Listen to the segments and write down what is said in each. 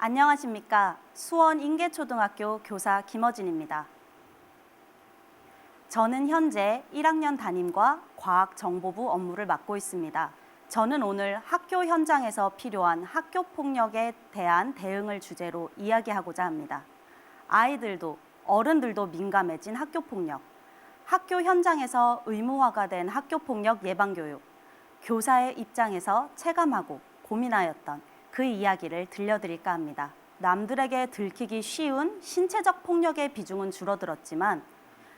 안녕하십니까. 수원 인계초등학교 교사 김어진입니다. 저는 현재 1학년 담임과 과학정보부 업무를 맡고 있습니다. 저는 오늘 학교 현장에서 필요한 학교폭력에 대한 대응을 주제로 이야기하고자 합니다. 아이들도 어른들도 민감해진 학교폭력, 학교 현장에서 의무화가 된 학교폭력 예방교육, 교사의 입장에서 체감하고 고민하였던 그 이야기를 들려드릴까 합니다. 남들에게 들키기 쉬운 신체적 폭력의 비중은 줄어들었지만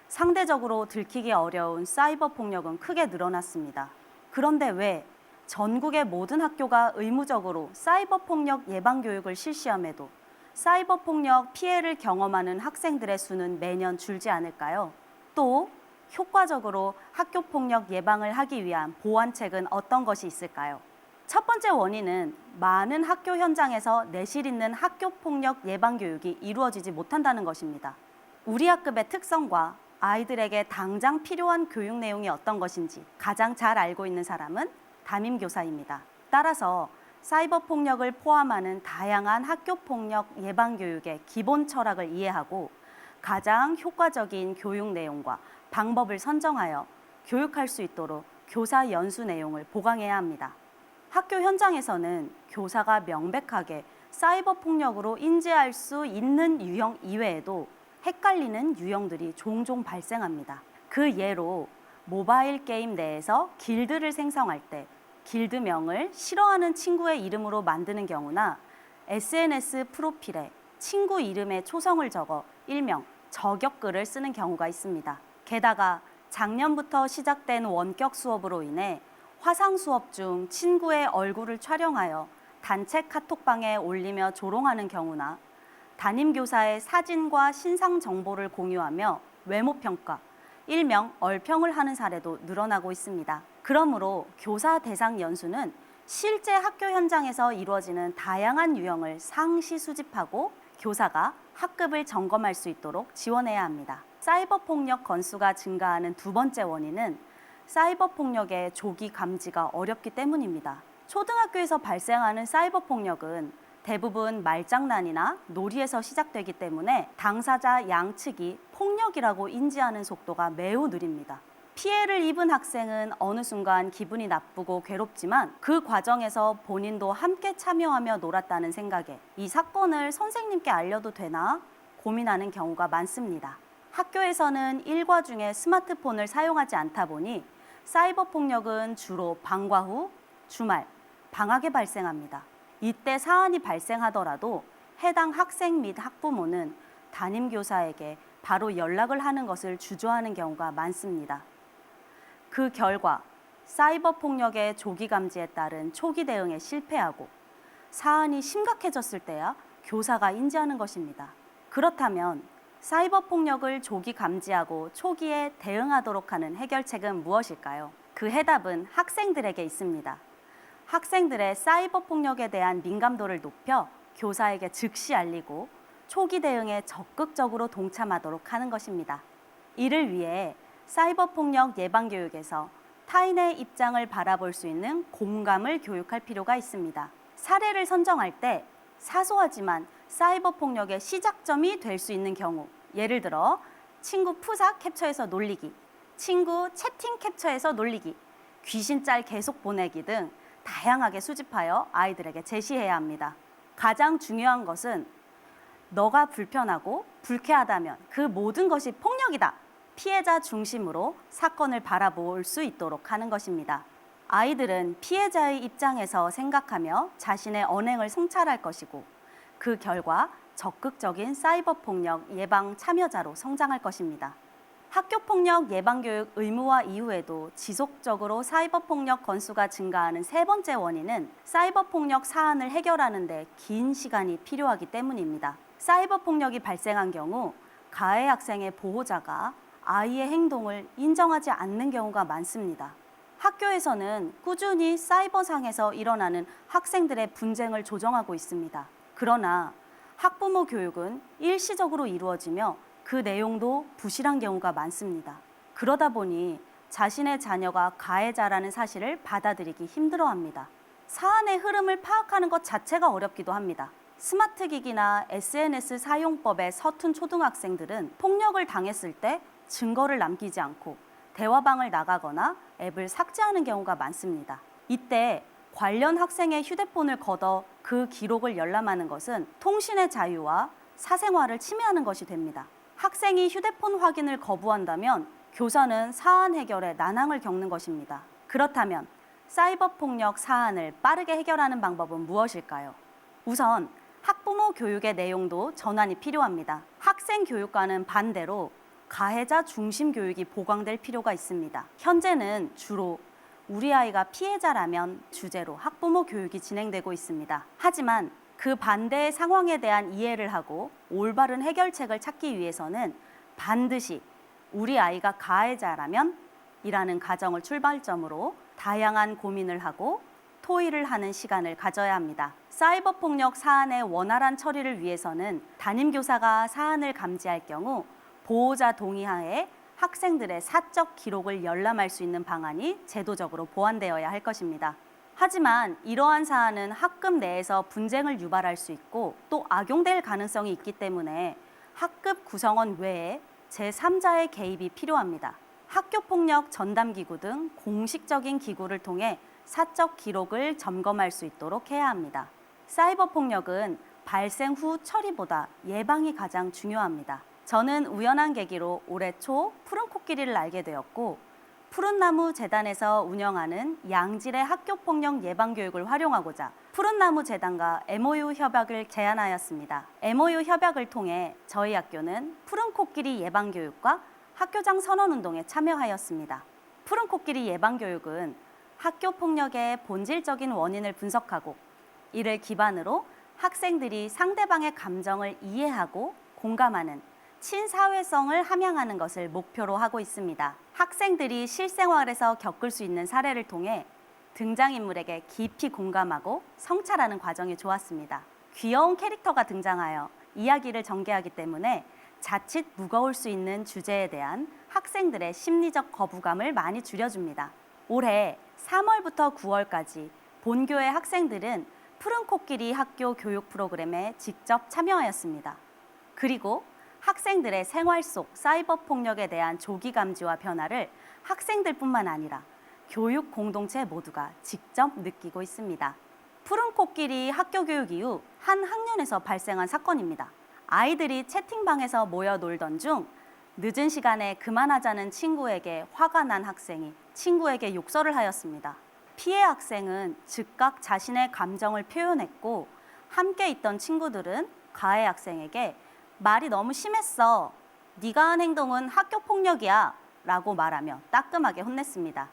상대적으로 들키기 어려운 사이버 폭력은 크게 늘어났습니다. 그런데 왜 전국의 모든 학교가 의무적으로 사이버 폭력 예방 교육을 실시함에도 사이버 폭력 피해를 경험하는 학생들의 수는 매년 줄지 않을까요? 또 효과적으로 학교 폭력 예방을 하기 위한 보완책은 어떤 것이 있을까요? 첫 번째 원인은 많은 학교 현장에서 내실 있는 학교 폭력 예방 교육이 이루어지지 못한다는 것입니다. 우리 학급의 특성과 아이들에게 당장 필요한 교육 내용이 어떤 것인지 가장 잘 알고 있는 사람은 담임교사입니다. 따라서 사이버 폭력을 포함하는 다양한 학교 폭력 예방 교육의 기본 철학을 이해하고 가장 효과적인 교육 내용과 방법을 선정하여 교육할 수 있도록 교사 연수 내용을 보강해야 합니다. 학교 현장에서는 교사가 명백하게 사이버 폭력으로 인지할 수 있는 유형 이외에도 헷갈리는 유형들이 종종 발생합니다. 그 예로 모바일 게임 내에서 길드를 생성할 때 길드명을 싫어하는 친구의 이름으로 만드는 경우나 SNS 프로필에 친구 이름의 초성을 적어 일명 저격글을 쓰는 경우가 있습니다. 게다가 작년부터 시작된 원격 수업으로 인해 화상 수업 중 친구의 얼굴을 촬영하여 단체 카톡방에 올리며 조롱하는 경우나 담임교사의 사진과 신상 정보를 공유하며 외모평가, 일명 얼평을 하는 사례도 늘어나고 있습니다. 그러므로 교사 대상 연수는 실제 학교 현장에서 이루어지는 다양한 유형을 상시 수집하고 교사가 학급을 점검할 수 있도록 지원해야 합니다. 사이버 폭력 건수가 증가하는 두 번째 원인은 사이버 폭력의 조기 감지가 어렵기 때문입니다. 초등학교에서 발생하는 사이버 폭력은 대부분 말장난이나 놀이에서 시작되기 때문에 당사자 양측이 폭력이라고 인지하는 속도가 매우 느립니다. 피해를 입은 학생은 어느 순간 기분이 나쁘고 괴롭지만 그 과정에서 본인도 함께 참여하며 놀았다는 생각에 이 사건을 선생님께 알려도 되나 고민하는 경우가 많습니다. 학교에서는 일과 중에 스마트폰을 사용하지 않다 보니 사이버 폭력은 주로 방과 후, 주말, 방학에 발생합니다. 이때 사안이 발생하더라도 해당 학생 및 학부모는 담임교사에게 바로 연락을 하는 것을 주저하는 경우가 많습니다. 그 결과 사이버 폭력의 조기 감지에 따른 초기 대응에 실패하고 사안이 심각해졌을 때야 교사가 인지하는 것입니다. 그렇다면 사이버 폭력을 조기 감지하고 초기에 대응하도록 하는 해결책은 무엇일까요? 그 해답은 학생들에게 있습니다. 학생들의 사이버 폭력에 대한 민감도를 높여 교사에게 즉시 알리고 초기 대응에 적극적으로 동참하도록 하는 것입니다. 이를 위해 사이버 폭력 예방 교육에서 타인의 입장을 바라볼 수 있는 공감을 교육할 필요가 있습니다. 사례를 선정할 때 사소하지만 사이버 폭력의 시작점이 될 수 있는 경우, 예를 들어 친구 푸사 캡처해서 놀리기, 친구 채팅 캡처해서 놀리기, 귀신 짤 계속 보내기 등 다양하게 수집하여 아이들에게 제시해야 합니다. 가장 중요한 것은 너가 불편하고 불쾌하다면 그 모든 것이 폭력이다. 피해자 중심으로 사건을 바라볼 수 있도록 하는 것입니다. 아이들은 피해자의 입장에서 생각하며 자신의 언행을 성찰할 것이고 그 결과 적극적인 사이버 폭력 예방 참여자로 성장할 것입니다. 학교폭력 예방교육 의무화 이후에도 지속적으로 사이버폭력 건수가 증가하는 세 번째 원인은 사이버폭력 사안을 해결하는 데 긴 시간이 필요하기 때문입니다. 사이버폭력이 발생한 경우 가해 학생의 보호자가 아이의 행동을 인정하지 않는 경우가 많습니다. 학교에서는 꾸준히 사이버상에서 일어나는 학생들의 분쟁을 조정하고 있습니다. 그러나 학부모 교육은 일시적으로 이루어지며 그 내용도 부실한 경우가 많습니다. 그러다 보니 자신의 자녀가 가해자라는 사실을 받아들이기 힘들어합니다. 사안의 흐름을 파악하는 것 자체가 어렵기도 합니다. 스마트 기기나 SNS 사용법에 서툰 초등학생들은 폭력을 당했을 때 증거를 남기지 않고 대화방을 나가거나 앱을 삭제하는 경우가 많습니다. 이때 관련 학생의 휴대폰을 걷어 그 기록을 열람하는 것은 통신의 자유와 사생활을 침해하는 것이 됩니다. 학생이 휴대폰 확인을 거부한다면 교사는 사안 해결에 난항을 겪는 것입니다. 그렇다면 사이버 폭력 사안을 빠르게 해결하는 방법은 무엇일까요? 우선 학부모 교육의 내용도 전환이 필요합니다. 학생 교육과는 반대로 가해자 중심 교육이 보강될 필요가 있습니다. 현재는 주로 우리 아이가 피해자라면 주제로 학부모 교육이 진행되고 있습니다. 하지만 그 반대의 상황에 대한 이해를 하고 올바른 해결책을 찾기 위해서는 반드시 우리 아이가 가해자라면 이라는 가정을 출발점으로 다양한 고민을 하고 토의를 하는 시간을 가져야 합니다. 사이버 폭력 사안의 원활한 처리를 위해서는 담임교사가 사안을 감지할 경우 보호자 동의하에 학생들의 사적 기록을 열람할 수 있는 방안이 제도적으로 보완되어야 할 것입니다. 하지만 이러한 사안은 학급 내에서 분쟁을 유발할 수 있고 또 악용될 가능성이 있기 때문에 학급 구성원 외에 제3자의 개입이 필요합니다. 학교폭력 전담기구 등 공식적인 기구를 통해 사적 기록을 점검할 수 있도록 해야 합니다. 사이버 폭력은 발생 후 처리보다 예방이 가장 중요합니다. 저는 우연한 계기로 올해 초 푸른 코끼리를 알게 되었고 푸른나무 재단에서 운영하는 양질의 학교폭력 예방교육을 활용하고자 푸른나무 재단과 MOU 협약을 제안하였습니다. MOU 협약을 통해 저희 학교는 푸른 코끼리 예방교육과 학교장 선언운동에 참여하였습니다. 푸른 코끼리 예방교육은 학교폭력의 본질적인 원인을 분석하고 이를 기반으로 학생들이 상대방의 감정을 이해하고 공감하는 친사회성을 함양하는 것을 목표로 하고 있습니다. 학생들이 실생활에서 겪을 수 있는 사례를 통해 등장인물에게 깊이 공감하고 성찰하는 과정이 좋았습니다. 귀여운 캐릭터가 등장하여 이야기를 전개하기 때문에 자칫 무거울 수 있는 주제에 대한 학생들의 심리적 거부감을 많이 줄여줍니다. 올해 3월부터 9월까지 본교의 학생들은 푸른 코끼리 학교 교육 프로그램에 직접 참여하였습니다. 그리고 학생들의 생활 속 사이버 폭력에 대한 조기 감지와 변화를 학생들뿐만 아니라 교육 공동체 모두가 직접 느끼고 있습니다. 푸른 코끼리 학교 교육 이후 한 학년에서 발생한 사건입니다. 아이들이 채팅방에서 모여 놀던 중 늦은 시간에 그만하자는 친구에게 화가 난 학생이 친구에게 욕설을 하였습니다. 피해 학생은 즉각 자신의 감정을 표현했고 함께 있던 친구들은 가해 학생에게 말이 너무 심했어. 네가 한 행동은 학교 폭력이야. 라고 말하며 따끔하게 혼냈습니다.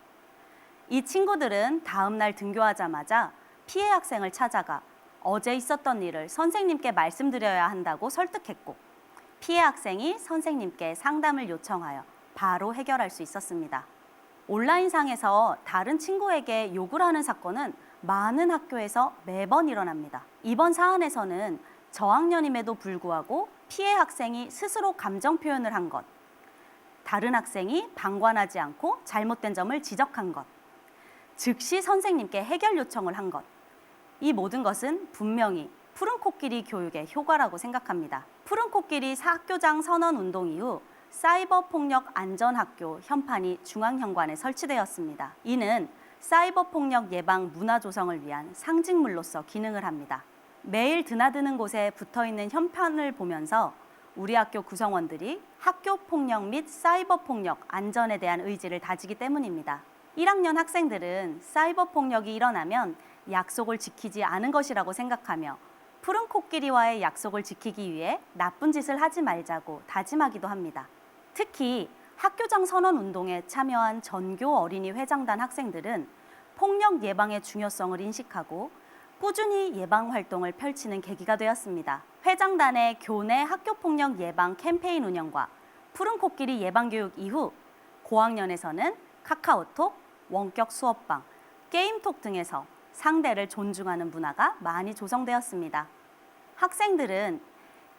이 친구들은 다음 날 등교하자마자 피해 학생을 찾아가 어제 있었던 일을 선생님께 말씀드려야 한다고 설득했고 피해 학생이 선생님께 상담을 요청하여 바로 해결할 수 있었습니다. 온라인상에서 다른 친구에게 욕을 하는 사건은 많은 학교에서 매번 일어납니다. 이번 사안에서는 저학년임에도 불구하고 피해 학생이 스스로 감정 표현을 한 것, 다른 학생이 방관하지 않고 잘못된 점을 지적한 것, 즉시 선생님께 해결 요청을 한 것, 이 모든 것은 분명히 푸른 코끼리 교육의 효과라고 생각합니다. 푸른 코끼리 학교장 선언 운동 이후 사이버 폭력 안전학교 현판이 중앙현관에 설치되었습니다. 이는 사이버 폭력 예방 문화 조성을 위한 상징물로서 기능을 합니다. 매일 드나드는 곳에 붙어있는 현판을 보면서 우리 학교 구성원들이 학교 폭력 및 사이버 폭력 안전에 대한 의지를 다지기 때문입니다. 1학년 학생들은 사이버 폭력이 일어나면 약속을 지키지 않은 것이라고 생각하며 푸른 코끼리와의 약속을 지키기 위해 나쁜 짓을 하지 말자고 다짐하기도 합니다. 특히 학교장 선언 운동에 참여한 전교 어린이 회장단 학생들은 폭력 예방의 중요성을 인식하고 꾸준히 예방 활동을 펼치는 계기가 되었습니다. 회장단의 교내 학교폭력 예방 캠페인 운영과 푸른 코끼리 예방교육 이후 고학년에서는 카카오톡, 원격 수업방, 게임톡 등에서 상대를 존중하는 문화가 많이 조성되었습니다. 학생들은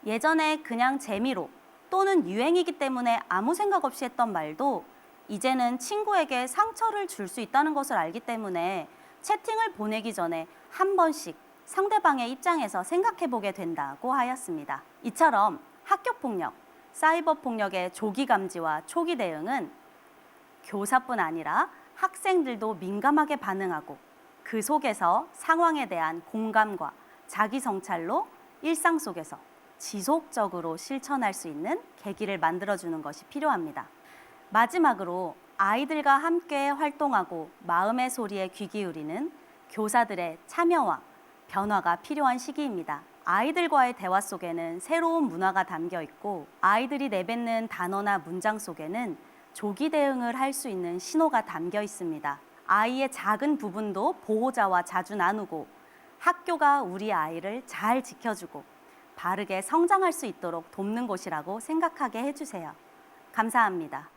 예전에 그냥 재미로 또는 유행이기 때문에 아무 생각 없이 했던 말도 이제는 친구에게 상처를 줄 수 있다는 것을 알기 때문에 채팅을 보내기 전에 한 번씩 상대방의 입장에서 생각해 보게 된다고 하였습니다. 이처럼 학교폭력, 사이버 폭력의 조기 감지와 초기 대응은 교사뿐 아니라 학생들도 민감하게 반응하고 그 속에서 상황에 대한 공감과 자기 성찰로 일상 속에서 지속적으로 실천할 수 있는 계기를 만들어주는 것이 필요합니다. 마지막으로 아이들과 함께 활동하고 마음의 소리에 귀 기울이는 교사들의 참여와 변화가 필요한 시기입니다. 아이들과의 대화 속에는 새로운 문화가 담겨 있고 아이들이 내뱉는 단어나 문장 속에는 조기 대응을 할 수 있는 신호가 담겨 있습니다. 아이의 작은 부분도 보호자와 자주 나누고 학교가 우리 아이를 잘 지켜주고 바르게 성장할 수 있도록 돕는 곳이라고 생각하게 해주세요. 감사합니다.